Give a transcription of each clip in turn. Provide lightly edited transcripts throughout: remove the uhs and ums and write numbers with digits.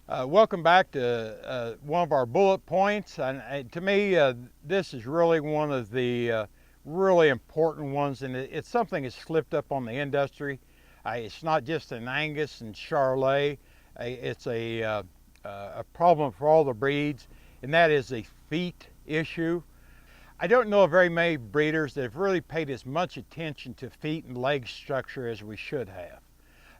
Welcome back to one of our bullet points. And to me, this is really one of the really important ones, and it's something that's slipped up on the industry. It's not just an Angus and Charolais. It's a problem for all the breeds, and that is a feet issue. I don't know of very many breeders that have really paid as much attention to feet and leg structure as we should have.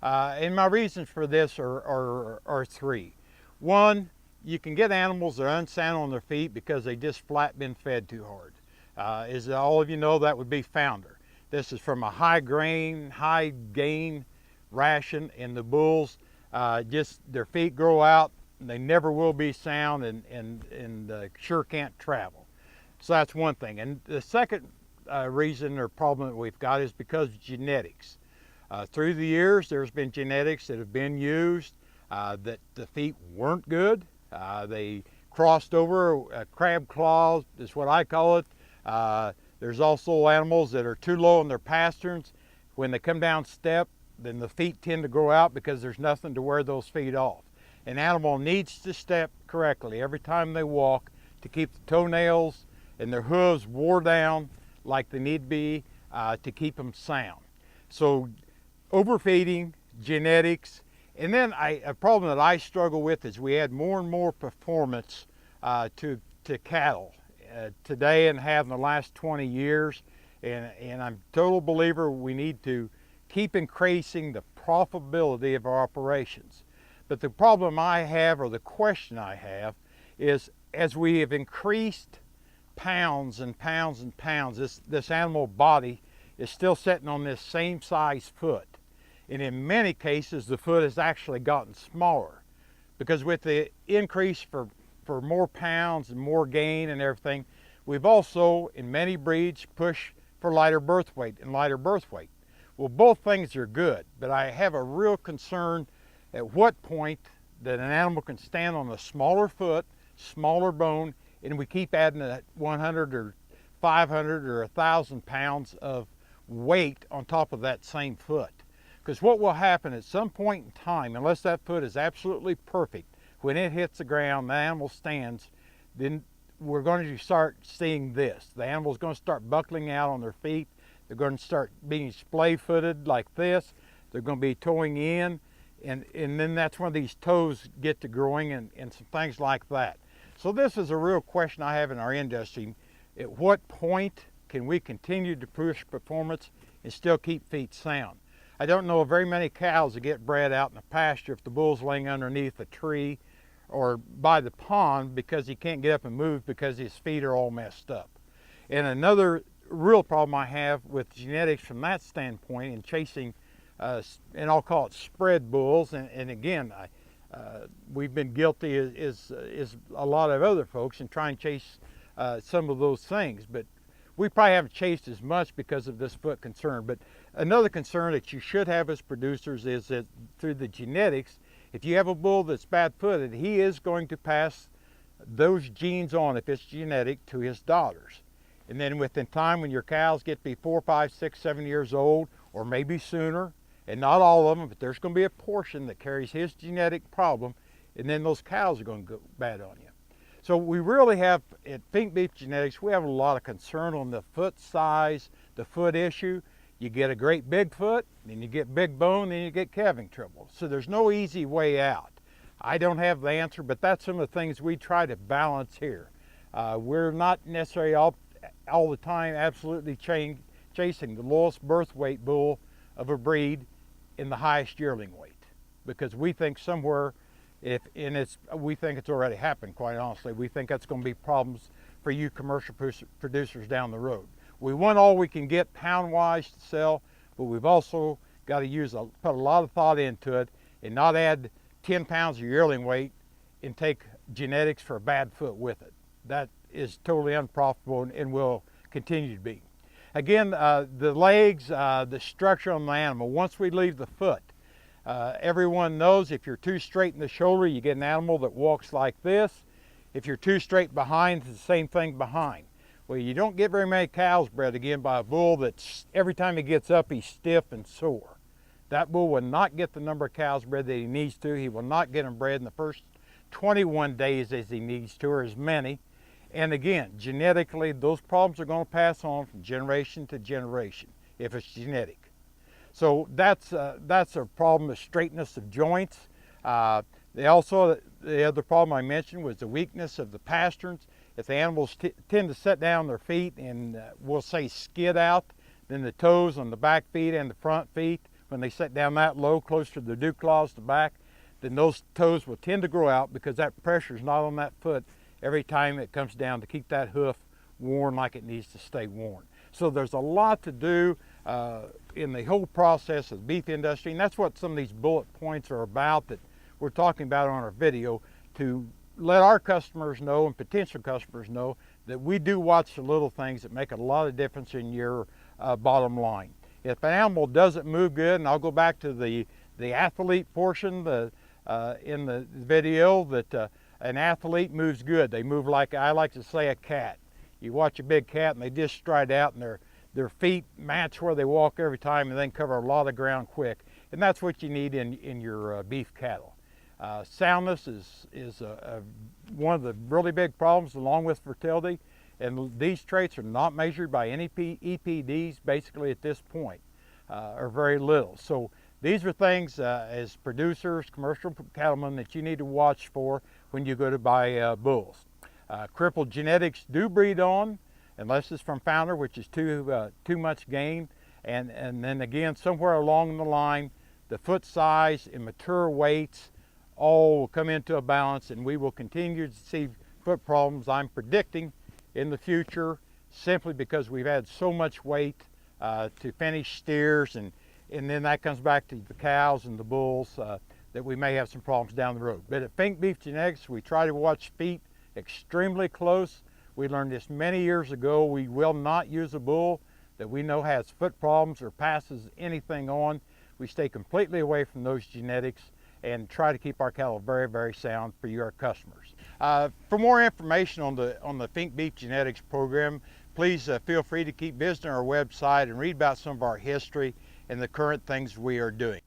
And my reasons for this are three. One, you can get animals that are unsound on their feet because they just flat been fed too hard. As all of you know, that would be founder. This is from a high grain, high gain ration, and the bulls just their feet grow out. And they never will be sound and sure can't travel. So that's one thing. And the second reason or problem that we've got is because of genetics. Through the years, there's been genetics that have been used that the feet weren't good. They crossed over, crab claws is what I call it. There's also animals that are too low in their pasterns. When they come down step, then the feet tend to grow out because there's nothing to wear those feet off. An animal needs to step correctly every time they walk to keep the toenails and their hooves wore down like they need to be to keep them sound. So overfeeding, genetics, and then a problem that I struggle with is we add more and more performance to cattle today and have in the last 20 years. And I'm a total believer we need to keep increasing the profitability of our operations. But the problem I have, or the question I have, is as we have increased pounds and pounds and pounds, this animal body is still sitting on this same size foot. And in many cases, the foot has actually gotten smaller because with the increase for more pounds and more gain and everything, we've also, in many breeds, pushed for lighter birth weight and lighter birth weight. Well, both things are good, but I have a real concern at what point that an animal can stand on a smaller foot, smaller bone, and we keep adding that 100 or 500 or 1,000 pounds of weight on top of that same foot. Because what will happen at some point in time, unless that foot is absolutely perfect, when it hits the ground, the animal stands, then we're going to start seeing this. The animal's going to start buckling out on their feet. They're going to start being splay-footed like this. They're going to be toeing in, and then that's when these toes get to growing and some things like that. So this is a real question I have in our industry. At what point can we continue to push performance and still keep feet sound? I don't know of very many cows that get bred out in the pasture if the bull's laying underneath a tree or by the pond because he can't get up and move because his feet are all messed up. And another real problem I have with genetics from that standpoint and chasing, and I'll call it spread bulls, and again, we've been guilty as a lot of other folks in trying to chase some of those things, but we probably haven't chased as much because of this foot concern. But another concern that you should have as producers is that through the genetics, if you have a bull that's bad-footed, he is going to pass those genes on, if it's genetic, to his daughters. And then within time, when your cows get to be 4, 5, 6, 7 years old, or maybe sooner, and not all of them, but there's going to be a portion that carries his genetic problem, and then those cows are going to go bad on you. So we really have, at Fink Beef Genetics, we have a lot of concern on the foot size, the foot issue. You get a great big foot, then you get big bone, then you get calving trouble. So there's no easy way out. I don't have the answer, but that's some of the things we try to balance here. We're not necessarily all the time absolutely chasing the lowest birth weight bull of a breed in the highest yearling weight, because we think somewhere, we think it's already happened, quite honestly. We think that's going to be problems for you commercial producers down the road. We want all we can get pound-wise to sell, but we've also got to put a lot of thought into it and not add 10 pounds of yearling weight and take genetics for a bad foot with it. That is totally unprofitable and will continue to be. Again, the legs, the structure on the animal, once we leave the foot, everyone knows if you're too straight in the shoulder, you get an animal that walks like this. If you're too straight behind, it's the same thing behind. Well, you don't get very many cows bred again by a bull that's every time he gets up, he's stiff and sore. That bull will not get the number of cows bred that he needs to. He will not get them bred in the first 21 days as he needs to, or as many. And again, genetically, those problems are going to pass on from generation to generation if it's genetic. So that's a problem of straightness of joints. The other problem I mentioned was the weakness of the pasterns. If the animals tend to set down their feet and we'll say skid out, then the toes on the back feet and the front feet, when they set down that low, close to the dew claws, the back, then those toes will tend to grow out because that pressure is not on that foot every time it comes down to keep that hoof worn like it needs to stay worn. So there's a lot to do in the whole process of the beef industry, and that's what some of these bullet points are about that we're talking about on our video, to let our customers know and potential customers know that we do watch the little things that make a lot of difference in your bottom line. If an animal doesn't move good, and I'll go back to the athlete portion in the video, that an athlete moves good. They move like, I like to say, a cat. You watch a big cat and they just stride out and their feet match where they walk every time and then cover a lot of ground quick. And that's what you need in your beef cattle. Soundness is one of the really big problems, along with fertility, and these traits are not measured by any EPDs basically at this point, or very little. So these are things as producers, commercial cattlemen, that you need to watch for when you go to buy bulls. Crippled genetics do breed on, unless it's from founder, which is too much gain, and then again, somewhere along the line, the foot size and mature weights all will come into a balance, and we will continue to see foot problems, I'm predicting, in the future, simply because we've had so much weight to finish steers, and then that comes back to the cows and the bulls, that we may have some problems down the road. But at Fink Beef Genetics, we try to watch feet extremely close. We learned this many years ago. We will not use a bull that we know has foot problems or passes anything on. We stay completely away from those genetics and try to keep our cattle very, very sound for your customers. For more information on the Fink Beef Genetics program, please feel free to keep visiting our website and read about some of our history and the current things we are doing.